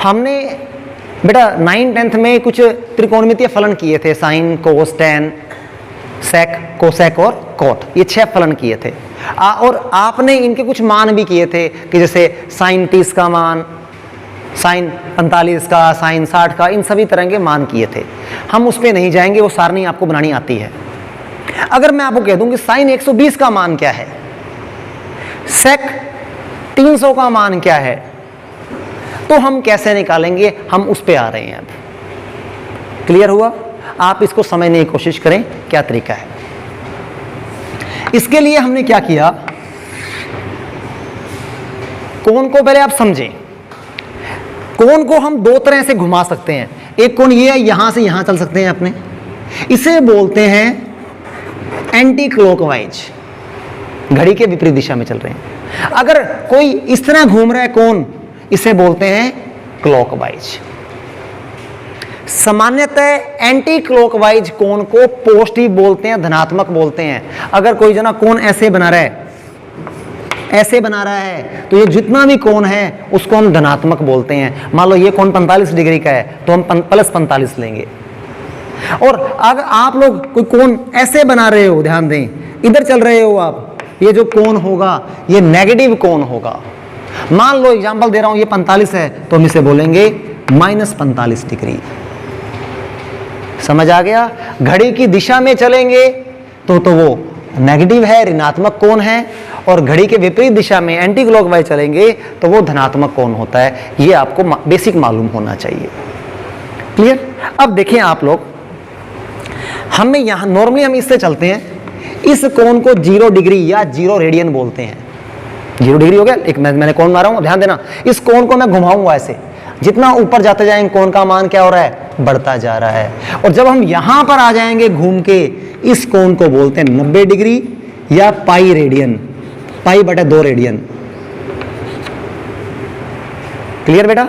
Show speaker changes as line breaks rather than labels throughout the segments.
हमने बेटा 9th-10th में कुछ त्रिकोणमितीय फलन किए थे, साइन, कोस, टैन, सेक, कोसेक और कॉट, ये 6 फलन किए थे। और आपने इनके कुछ मान भी किए थे कि जैसे साइन 30 का मान, साइन 45 का, साइन 60 का, इन सभी तरह के मान किए थे। हम उस पर नहीं जाएंगे, वो सारणी आपको बनानी आती है। अगर मैं आपको कह दूं कि साइन 120 का मान क्या है, सेक 300 का मान क्या है, तो हम कैसे निकालेंगे, हम उस पे आ रहे हैं। अब क्लियर हुआ? आप इसको समझने की कोशिश करें क्या तरीका है। इसके लिए हमने क्या किया, कोण को पहले आप समझें। कोण को हम 2 तरह से घुमा सकते हैं। एक कोण ये है, यहां से यहां चल सकते हैं अपने, इसे बोलते हैं एंटी क्लॉकवाइज, घड़ी के विपरीत दिशा में चल रहे हैं। अगर कोई इस तरह घूम रहा है कोण, इसे बोलते हैं क्लॉकवाइज। सामान्यतः एंटी क्लॉकवाइज कोण को पॉजिटिव बोलते हैं, धनात्मक बोलते हैं। अगर कोई जना कोण ऐसे बना रहा है, ऐसे बना रहा है, तो ये जितना भी कोण है उसको हम धनात्मक बोलते हैं। मान लो ये कोण 45 डिग्री का है तो हम प्लस 45 लेंगे। और अगर आप लोग कोई कोण ऐसे बना रहे हो, ध्यान दें, इधर चल रहे हो आप, ये जो कोण होगा ये नेगेटिव कोण होगा। मान लो एग्जांपल दे रहा हूं, ये 45 है तो हम इसे बोलेंगे -45 डिग्री। समझ आ गया? घड़ी की दिशा में चलेंगे तो वो नेगेटिव है, ऋणात्मक कोण है, और घड़ी के विपरीत दिशा में एंटी क्लॉकवाइज चलेंगे तो वो धनात्मक कोण होता है। ये आपको बेसिक मालूम होना चाहिए। क्लियर? अब देखें आप लोग, हमें यहां नॉर्मली हम इससे चलते हैं, इस कोण को 0 डिग्री या 0 रेडियन बोलते हैं। 0 डिग्री हो गया, एक मैंने कोण मारा हूं, ध्यान देना, इस कोण को मैं घुमाऊंगा ऐसे, जितना ऊपर जाते जाएंगे कोण का मान क्या हो रहा है, बढ़ता जा रहा है। और जब हम यहां पर आ जाएंगे घूम के, इस कोण को बोलते हैं 90 डिग्री या पाई रेडियन, पाई बटे 2 रेडियन। क्लियर बेटा?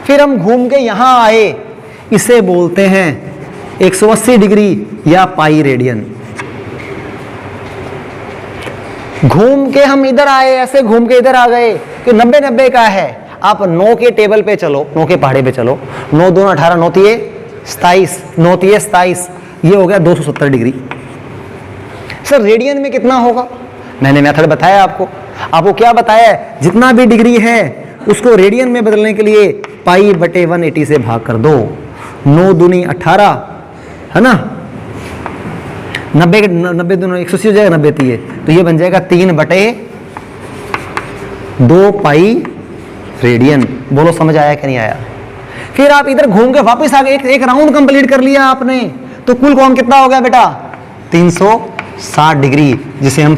फिर हम घूम के यहां आए, इसे बोलते हैं 180 डिग्री या पाई रेडियन। घूम के हम इधर आए, ऐसे घूम के इधर आ गए कि 90 का है। आप 9 के टेबल पे चलो, 9 के पहाड़े पे चलो, 9 दूना 18, 9 तिये 27, 9 तिये 27, ये हो गया 270 डिग्री। सर रेडियन में कितना होगा? मैंने मेथड बताया आपको क्या बताया है, जितना भी डिग्री है उसको रेडियन में बदलने के लिए पाई बटे 180 से भाग कर दो। 9 दूनी 18 है ना, 90 दूनी 180 हो जाएगा, 90 तिये, तो ये बन जाएगा 3 बटे 2 पाई रेडियन। बोलो समझ आया कि नहीं आया? फिर आप इधर घूम के वापस आ गए, एक राउंड कंप्लीट कर लिया आपने, तो कुल कोण कितना हो गया बेटा? 360 डिग्री, जिसे हम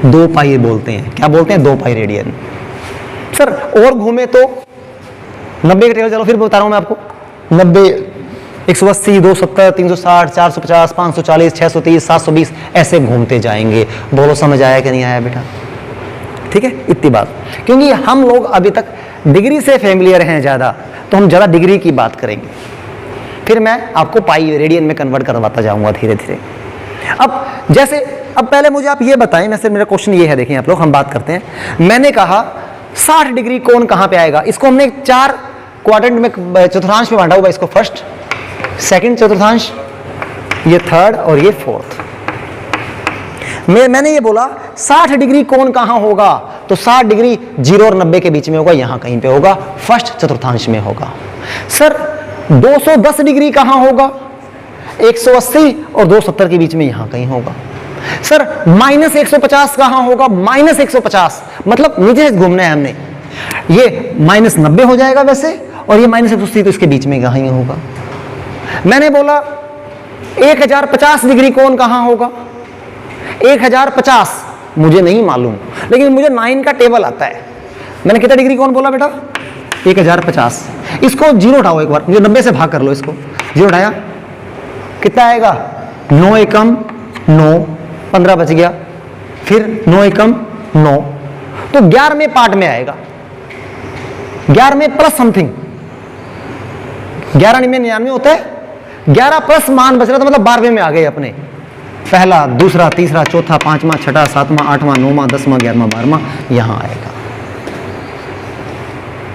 2 पाई बोलते हैं। क्या बोलते हैं? 2 पाई रेडियन। सर और घूमे तो 90 के टेबल, चलो फिर बता रहा हूं मैं आपको, 90, 180, 270, 360, 450, 540, 630, 720, ऐसे घूमते जाएंगे। बोलो समझ आया कि नहीं आया बेटा? ठीक है, इतनी बात। क्योंकि हम लोग अभी तक डिग्री से फैमिलियर हैं ज़्यादा, तो हम ज़्यादा डिग्री की बात करेंगे, फिर मैं आपको पाई रेडियन में कन्वर्ट करवाता जाऊंगा धीरे धीरे। अब जैसे, अब पहले मुझे आप ये बताएं, वैसे मेरा क्वेश्चन ये है, देखें आप लोग, हम बात करते हैं। मैंने कहा 60 डिग्री कोण कहाँ पे आएगा? इसको हमने 4 क्वाड्रेंट में, चतुर्थांश में बांटा हुआ, इसको फर्स्ट, सेकंड चतुर्थांश, ये थर्ड और ये फोर्थ। मैंने ये बोला 60 डिग्री कोण कहां होगा, तो 60 डिग्री 0 और 90 के बीच में होगा, यहां कहीं पे होगा, फर्स्ट चतुर्थांश में होगा। सर 210 डिग्री कहां होगा? 180 और 270 के बीच में यहां कहीं होगा। सर -150 कहां होगा? -150 मतलब नीचे से घूमना है हमने, ये -90 हो जाएगा वैसे, और ये -180 तो इसके बीच में कहीं होगा। मैंने बोला 1050 डिग्री कोण कहां होगा? 1050 मुझे नहीं मालूम, लेकिन मुझे 9 का टेबल आता है। मैंने कितना डिग्री कोण बोला बेटा? 1050। इसको 0 उठाओ एक बार, मुझे 90 से भाग कर लो, इसको 0 उठाया, कितना आएगा? 9 एकम 9, 15 बच गया, फिर 9 एकम 9, तो 11वें पार्ट में आएगा, 11वें प्लस समथिंग, 11 में 99 होता है, 11 प्लस मान बच रहा था, मतलब 12वें में आ गए अपने, पहला, दूसरा, तीसरा, चौथा, 5वां, 6वां, 7वां, 8वां, 9वां, 10वां, 11वां, 12वां, यहां आएगा।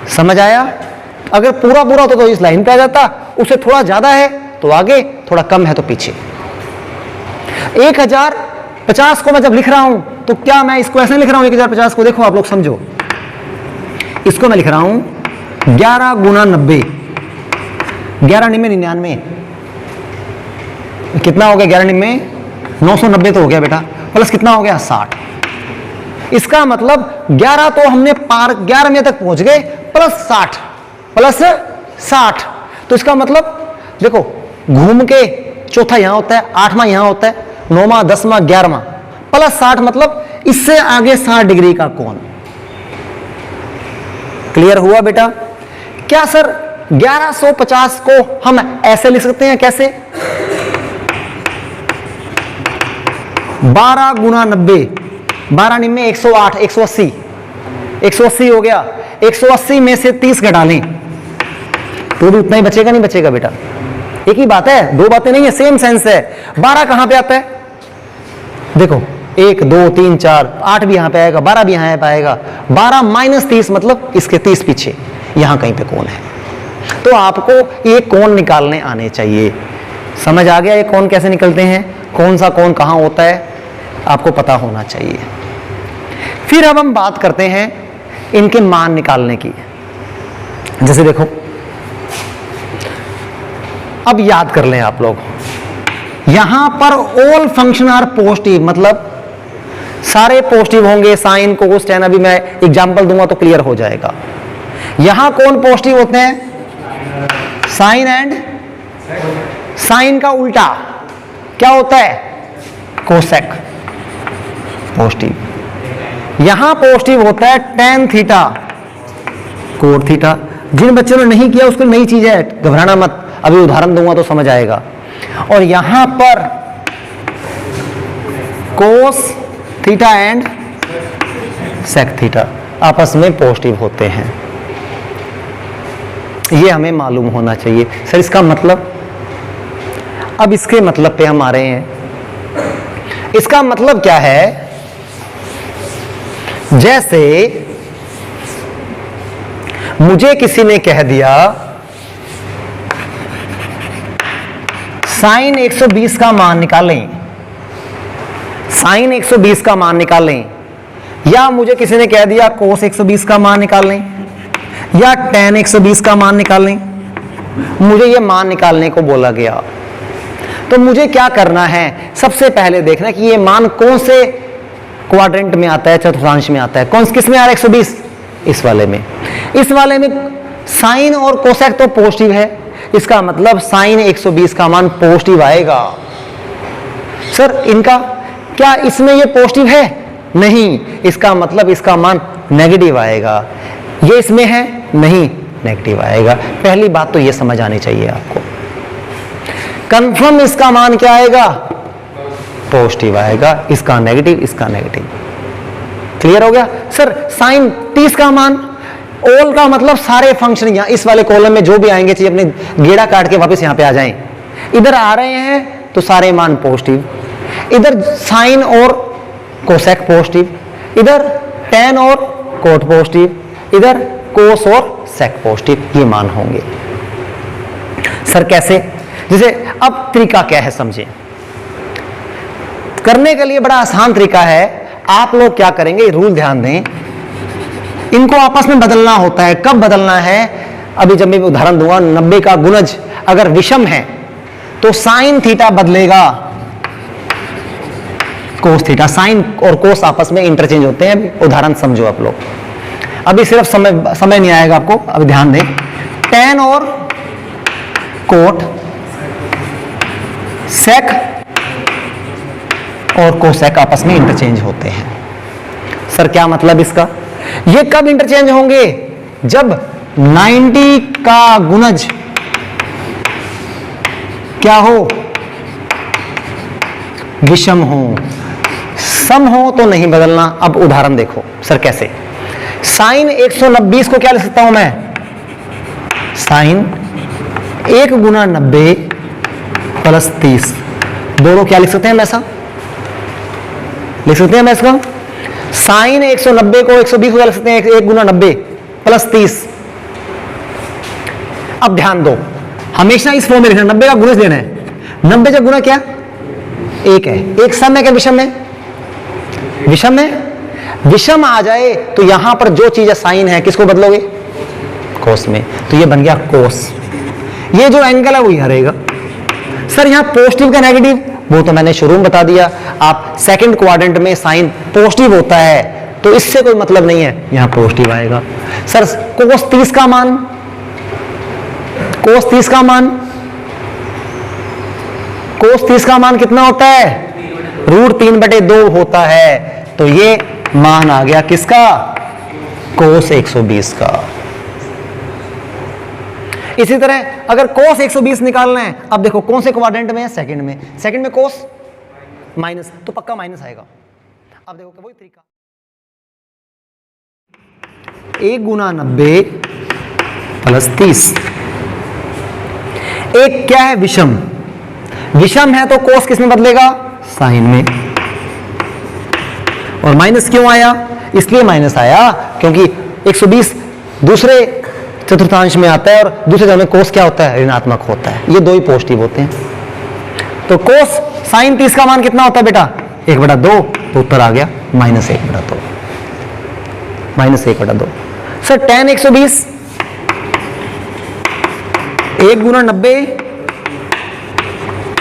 समझ आया? अगर पूरा पूरा होता तो इस लाइन पे आ जाता, उससे थोड़ा ज्यादा है तो आगे, थोड़ा कम है तो पीछे। 1050 को मैं जब लिख रहा हूं तो क्या मैं इसको ऐसे लिख रहा हूं 1050 को? देखो आप लोग समझो, इसको मैं लिख रहा हूं 11 गुना 90, 11 निम्मे 99, कितना हो गया 11 निम्मे 990 तो हो गया बेटा, प्लस कितना हो गया 60। इसका मतलब 11 तो हमने पार 11 में तक पहुंच गए, प्लस 60। तो इसका मतलब देखो घूम के चौथा यहां होता है, 8वां यहां होता है, 9वां 10वां 11वां, प्लस 60 मतलब इससे आगे 60 डिग्री का कोण। क्लियर हुआ बेटा? क्या सर 1150 को हम ऐसे लिख सकते हैं? कैसे? 12 गुना 90, 12 निम्मे 108, 180 हो गया। 180 में से 30 घटा लें तो भी उतना ही बचेगा, नहीं बचेगा बेटा? एक ही बात है, दो बातें नहीं है, सेम सेंस है। 12 कहां पे आता है? देखो 1 2 3 4 8 भी यहां पे आएगा, 12 भी यहां पे आएगा। 12 माइनस 30 मतलब इसके 30 पीछे यहां कहीं पे कोण है। तो आपको ये कोण निकालने आने चाहिए। समझ आ गया ये कोण कैसे निकलते हैं, कौन सा कोण कहां होता है, आपको पता होना चाहिए। फिर अब हम बात करते हैं इनके मान निकालने की। जैसे देखो, अब याद कर लें आप लोग, यहां पर ऑल फंक्शन आर पॉजिटिव, मतलब सारे पॉजिटिव होंगे, साइन कोस टेन। अभी मैं एग्जांपल दूंगा तो क्लियर हो जाएगा। यहां कौन पॉजिटिव होते हैं? साइन एंड साइन का उल्टा क्या होता है? Cosec positive. यहां पॉजिटिव होता है टेन थीटा कोट थीटा। जिन बच्चों ने नहीं किया उसको नई चीज है, घबराना मत, अभी उदाहरण दूंगा तो समझ आएगा। और यहां पर cos theta and sec theta आपस में पॉजिटिव होते हैं। ये हमें मालूम होना चाहिए। सर इसका मतलब, अब इसके मतलब पे हम आ रहे हैं। इसका मतलब क्या है? जैसे मुझे किसी ने कह दिया साइन 120 का मान निकालें, साइन 120 का मान निकालें, या मुझे किसी ने कह दिया कोस 120 का मान निकालें, या टेन 120 का मान निकालें, मुझे ये मान निकालने को बोला गया। तो मुझे क्या करना है? सबसे पहले देखना कि ये मान कौन से क्वाड्रेंट में आता है, चतुर्थांश में आता है। कौन किस में आ रहा है 120? इस वाले में। इस वाले में साइन और कोसेक तो पॉजिटिव है, इसका मतलब साइन 120 का मान पॉजिटिव आएगा। सर इनका क्या इसमें ये पॉजिटिव है? नहीं, इसका मतलब इसका मान नेगेटिव आएगा। ये इसमें है? नहीं, नेगेटिव आएगा। पहली बात तो ये समझ आनी चाहिए आपको। कंफर्म इसका मान क्या आएगा? पॉजिटिव आएगा। इसका नेगेटिव, इसका नेगेटिव। क्लियर हो गया? सर साइन 30 का मान, ऑल का मतलब सारे फंक्शन यहां इस वाले कॉलम में जो भी आएंगे चाहिए अपने गेड़ा काट के वापस यहां पे आ जाएं। इधर आ रहे हैं तो सारे मान पॉजिटिव, इधर साइन और कोसेक पॉजिटिव, इधर टेन और कोट पॉजिटिव, इधर कोस और सेक पॉजिटिव, ये मान होंगे। सर कैसे? जैसे अब तरीका क्या है समझे, करने के लिए बड़ा आसान तरीका है। आप लोग क्या करेंगे, रूल ध्यान दें, इनको आपस में बदलना होता है। कब बदलना है? अभी जब मैं उदाहरण दूंगा, 90 का गुणज अगर विषम है तो साइन थीटा बदलेगा कोस थीटा। साइन और कोस आपस में इंटरचेंज होते हैं। उदाहरण समझो आप लोग, अभी सिर्फ समय नहीं आएगा आपको, अभी ध्यान दें। टेन और कोट, सेक और कोसेक आपस में इंटरचेंज होते हैं। सर क्या मतलब इसका? ये कब इंटरचेंज होंगे? जब 90 का गुणज क्या हो? विषम हो। सम हो तो नहीं बदलना। अब उदाहरण देखो सर कैसे। साइन 190 को क्या लिख सकता हूं मैं? साइन 1 गुना 90 प्लस 30, दोनों क्या लिख सकते हैं? ऐसा लिख सकते हैं मैं इसका। साइन 190 को 120 को क्या लिख सकते हैं? 1 गुना 90 प्लस 30, अब ध्यान दो, हमेशा इस फॉर्म में लिखना, 90 का गुणज लेना है। 90 का गुणा क्या? 1 है। एक सम है क्या विषम है? विषम है। विषम आ जाए तो यहां पर जो चीज साइन है किसको बदलोगे? कोस में। तो ये बन गया कोस। ये जो एंगल है वो यहां रहेगा। सर यहां पॉजिटिव का नेगेटिव, वो तो मैंने शुरू में बता दिया। आप सेकंड क्वाड्रेंट में साइन पॉजिटिव होता है तो इससे कोई मतलब नहीं है, यहां पॉजिटिव आएगा। सर कोस 30 का मान, कोस 30 का मान, कोस 30 का मान कितना होता है? √3/2 होता है। तो ये मान आ गया किसका? कोस 120 का। इसी तरह अगर कोस 120 निकालना है, अब देखो कौन से क्वाड्रेंट में है? सेकंड में। सेकंड में कोस माइनस, तो पक्का माइनस आएगा। अब देखो वही तरीका, 1 गुना 90 प्लस 30। एक क्या है? विषम। विषम है तो कोस किस में बदलेगा? साइन में। और माइनस क्यों आया? इसलिए माइनस आया क्योंकि 120 दूसरे चतुर्थांश में आता है और दूसरे जगह में कोस क्या होता है? ऋणात्मक होता है। ये दो ही पॉजिटिव होते हैं। तो कोस साइन 30 का मान कितना होता है बेटा? 1/2। तो उत्तर आ गया -1/2, -1/2। सर tan 120 1 गुना 90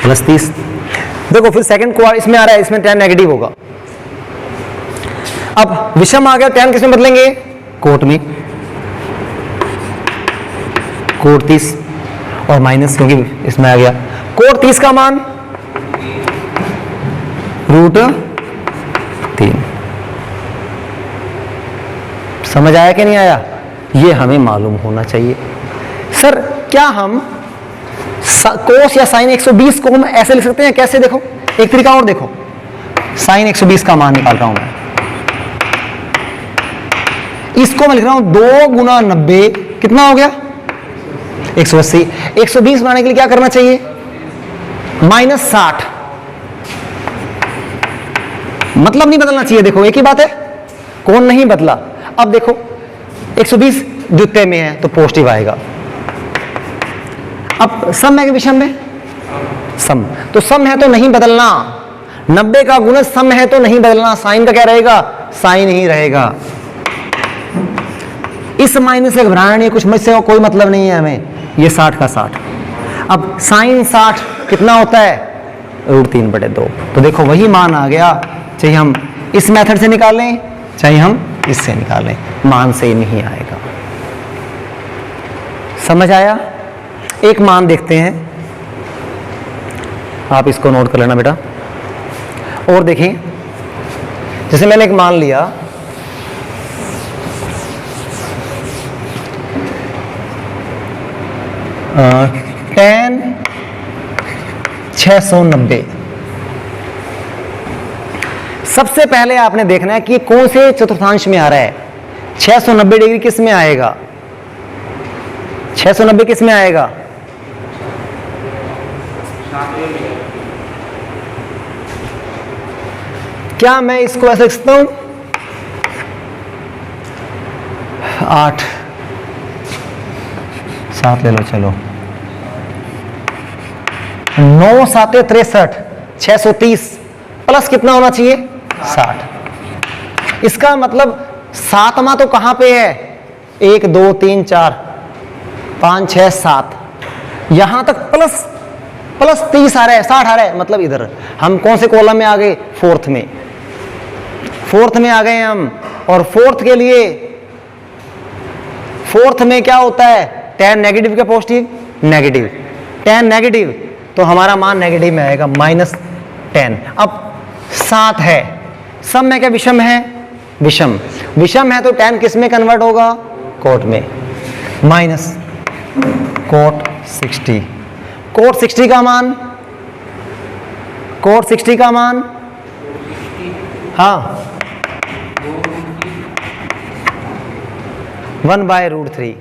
प्लस 30। देखो फिर सेकंड क्वाड्रेंट इसमें आ रहा है, इसमें tan नेगेटिव होगा। अब विषम आ गया, tan किस में बदलेंगे? कोट में। कोट 30 और माइनस क्योंकि इसमें आ गया। कोट 30 का मान √3। समझ आया कि नहीं आया? ये हमें मालूम होना चाहिए। सर क्या हम कोस या साइन 120 को हम ऐसे लिख सकते हैं? कैसे? देखो एक तरीका और देखो। साइन 120 का मान निकाल रहा हूं मैं, इसको मैं लिख रहा हूं 2 गुना 90 कितना हो गया? 180। 120 बनाने के लिए क्या करना चाहिए? -60। मतलब नहीं बदलना चाहिए। देखो एक ही बात है, कौन नहीं बदला। अब देखो 120 द्वितीय में है तो पॉजिटिव आएगा। अब सम है कि विषम में? सम। तो सम है तो नहीं बदलना। 90 का गुणज सम है तो नहीं बदलना। साइन का क्या रहेगा? साइन ही रहेगा। इस माइनस से घबराना नहीं, कुछ मुझसे कोई मतलब नहीं है हमें। ये 60 का 60। अब साइन 60 कितना होता है? √3/2। तो देखो वही मान आ गया, चाहे हम इस मेथड से निकालें चाहे हम इससे निकालें, मान से नहीं आएगा। समझ आया? एक मान देखते हैं, आप इसको नोट कर लेना बेटा। और देखिए, जैसे मैंने एक मान लिया, tan 690। सबसे पहले आपने देखना है कि कौन से चतुर्थांश में आ रहा है। 690 डिग्री किस में आएगा? 690 किस में आएगा? क्या मैं इसको ऐसे लिख सकता हूं? 8 7 ले लो, चलो 9 7 63, 630 प्लस कितना होना चाहिए? 60। इसका मतलब 7वां तो कहां पे है? 1 2 3 4 5 6 7, यहां तक प्लस 30 आ रहा है, 60 आ रहा है। मतलब इधर हम कौन से कॉलम में आ गए? फोर्थ में। फोर्थ में आ गए हम। और फोर्थ के लिए, फोर्थ में क्या होता है? tan नेगेटिव क्या पॉजिटिव? नेगेटिव। tan नेगेटिव तो हमारा मान नेगेटिव में आएगा -10। अब 7 है, सम में क्या विषम है? विषम। विषम है तो tan किस में कन्वर्ट होगा? कोट में। Minus cot 60। कोट 60 का मान, कोट 60 का मान, हाँ 1/√3।